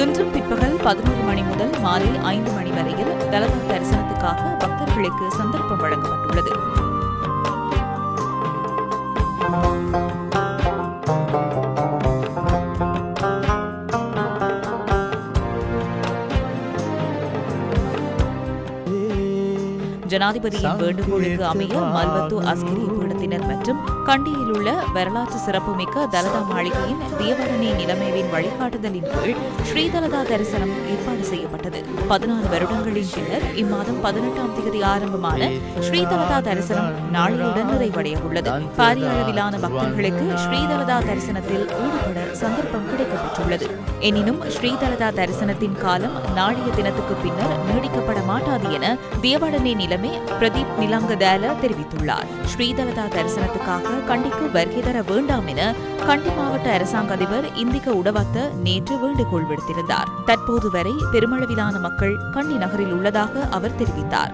இன்றும் பிற்பகல் 11 மணி முதல் மாலை 5 மணி வரையில் தலதா தரிசனத்துக்காக பக்தர்களுக்கு சந்தர்ப்பம் வழங்கப்பட்டுள்ளது. ஜனாதிபதியின் வேண்டுகோளுக்கு அமைய மல்வத்து அஸ்கிரி பீடத்தினர் மற்றும் கண்டியில் உள்ள வரலாற்று சிறப்புமிக்க தலதா மாளிகையின் தியவரணி நிலைமையின் வழிகாட்டுதலின் கீழ் ஸ்ரீதலதா தரிசனம் ஏற்பாடு செய்யப்பட்டது. 14 வருடங்களின் பின்னர் இம்மாதம் 18ஆம் தேதி ஆரம்பமான ஸ்ரீதலதா தரிசனம் நாளையுடன் நிறைவடைய உள்ளது. பாரிய அளவிலான பக்தர்களுக்கு ஸ்ரீதலதா தரிசனத்தில் ஈடுபட சந்தர்ப்பம் கிடைக்கப்பெற்றுள்ளது. எனினும் ஸ்ரீதலதா தரிசனத்தின் காலம் நாளைய தினத்துக்கு பின்னர் நீடிக்கப்பட மாட்டாது என தியவரணி நிலைமை பிரதீப் நிலங்கதால தெரிவித்துள்ளார். ஸ்ரீதலதா தரிசனத்துக்காக கண்டிக்கு வருகை தர வேண்டாம் என கண்டி மாவட்ட அரசாங்க அதிபர் இந்திக உடவத்த நேற்று வேண்டுகோள் விடுத்திருந்தார். தற்போது வரை பெருமளவிலான மக்கள் கண்டி நகரில் உள்ளதாக அவர் தெரிவித்தார்.